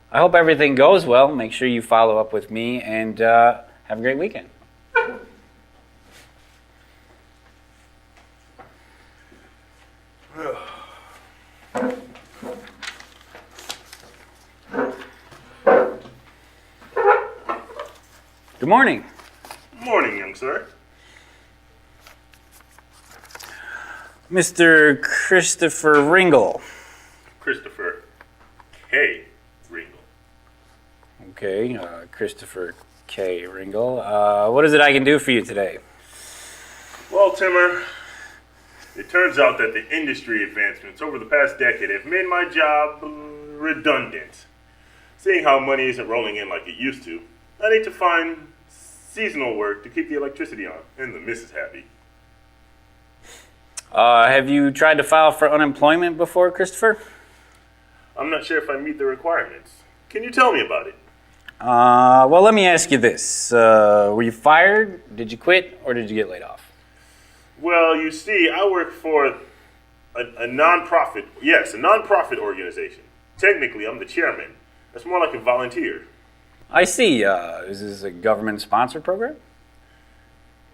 I hope everything goes well. Make sure you follow up with me, and have a great weekend. Good morning. Morning, young sir. Mr. Christopher Ringle. Christopher K. Ringle. Okay, Christopher K. Ringle. What is it I can do for you today? Well, Timmer, it turns out that the industry advancements over the past decade have made my job redundant. Seeing how money isn't rolling in like it used to, I need to find seasonal work to keep the electricity on, and the missus happy. Have you tried to file for unemployment before, Christopher? I'm not sure if I meet the requirements. Can you tell me about it? Well, let me ask you this. Were you fired, did you quit, or did you get laid off? Well, you see, I work for a non-profit, yes, a non-profit organization. Technically, I'm the chairman. That's more like a volunteer. I see. Is this a government-sponsored program?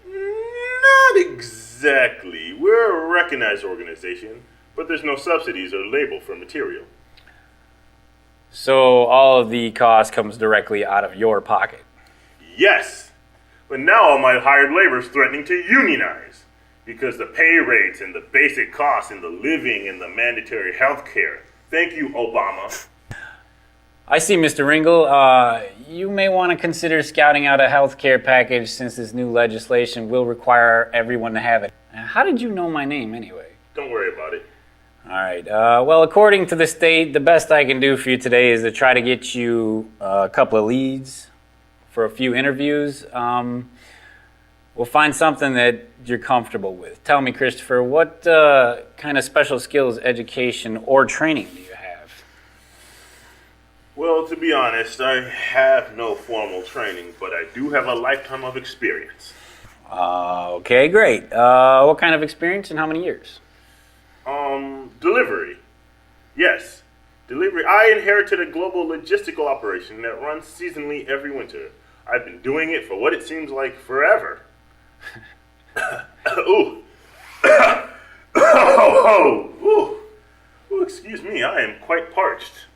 Not exactly. We're a recognized organization, but there's no subsidies or label for material. So all of the cost comes directly out of your pocket? Yes, but now all my hired labor is threatening to unionize because the pay rates and the basic costs and the living and the mandatory health care. Thank you, Obama. I see, Mr. Ringle. You may want to consider scouting out a health care package since this new legislation will require everyone to have it. How did you know my name anyway? Don't worry about it. All right. Well, according to the state, the best I can do for you today is to try to get you a couple of leads for a few interviews. We'll find something that you're comfortable with. Tell me, Christopher, what kind of special skills, education, or training do you have? Well, to be honest, I have no formal training, but I do have a lifetime of experience. Okay, great. What kind of experience and how many years? Delivery. Yes, delivery. I inherited a global logistical operation that runs seasonally every winter. I've been doing it for what it seems like forever. Ooh. Ooh, excuse me, I am quite parched.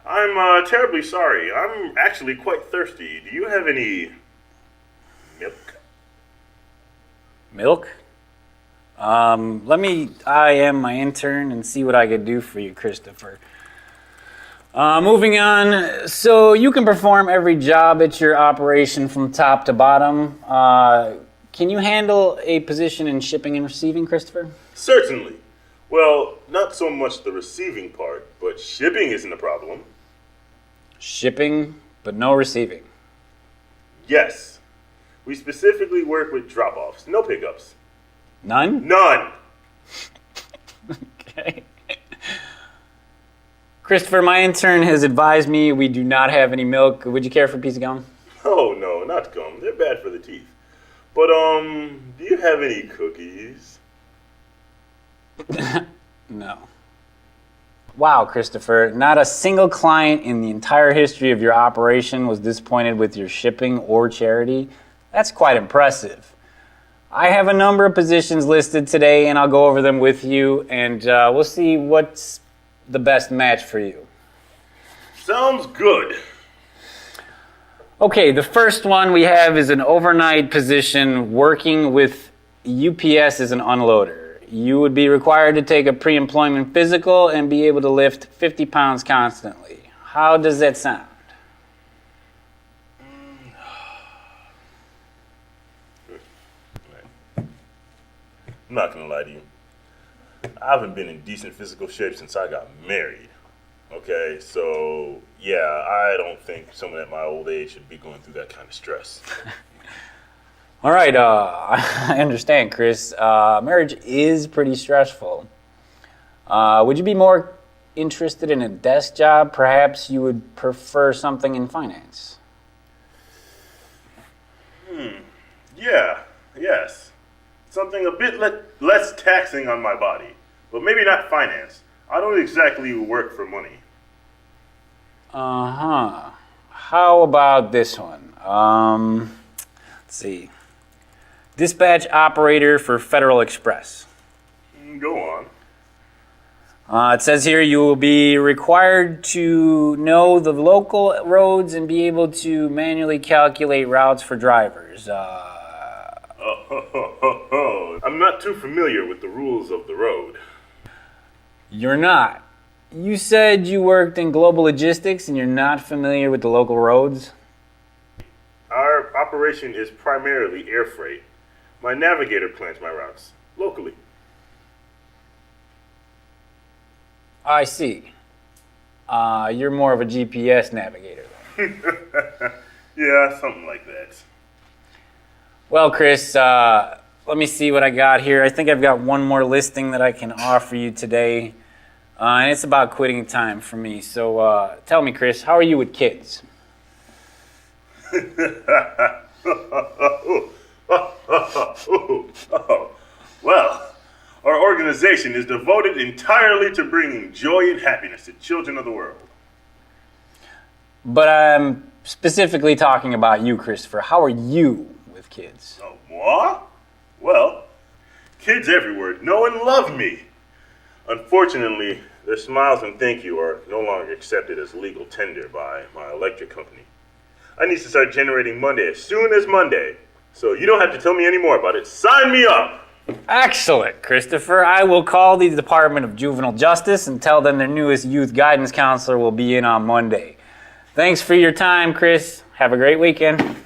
I'm terribly sorry. I'm actually quite thirsty. Do you have any milk? Milk? Let me IM my intern and see what I could do for you, Christopher. Moving on. So you can perform every job at your operation from top to bottom. Can you handle a position in shipping and receiving, Christopher? Certainly. Well, not so much the receiving part, but shipping isn't a problem. Shipping, but no receiving. Yes. We specifically work with drop-offs, no pickups. None? None. Okay. Christopher, my intern has advised me we do not have any milk. Would you care for a piece of gum? Oh, no, not gum. They're bad for the teeth. But, do you have any cookies? No. Wow, Christopher, not a single client in the entire history of your operation was disappointed with your shipping or charity. That's quite impressive. I have a number of positions listed today, and I'll go over them with you, and we'll see what's the best match for you. Sounds good. Okay, the first one we have is an overnight position working with UPS as an unloader. You would be required to take a pre-employment physical and be able to lift 50 pounds constantly. How does that sound? I'm not gonna lie to you. I haven't been in decent physical shape since I got married. Okay, so yeah, I don't think someone at my old age should be going through that kind of stress. All right, I understand, Chris. Marriage is pretty stressful. Would you be more interested in a desk job? Perhaps you would prefer something in finance. Yes. Something a bit less taxing on my body, but maybe not finance. I don't exactly work for money. Uh-huh. How about this one? Let's see. Dispatch operator for Federal Express. Go on. It says here you will be required to know the local roads and be able to manually calculate routes for drivers. I'm not too familiar with the rules of the road. You're not. You said you worked in global logistics and you're not familiar with the local roads? Our operation is primarily air freight. My navigator plans my routes locally. I see. You're more of a GPS navigator. Yeah, something like that. Well, Chris, let me see what I got here. I think I've got one more listing that I can offer you today. And it's about quitting time for me. So tell me, Chris, how are you with kids? Well, our organization is devoted entirely to bringing joy and happiness to children of the world. But I'm specifically talking about you, Christopher. How are you with kids? Oh, moi? Well, kids everywhere know and love me. Unfortunately, their smiles and thank you are no longer accepted as legal tender by my electric company. I need to start generating Monday as soon as Monday, so you don't have to tell me any more about it. Sign me up! Excellent, Christopher. I will call the Department of Juvenile Justice and tell them their newest youth guidance counselor will be in on Monday. Thanks for your time, Chris. Have a great weekend.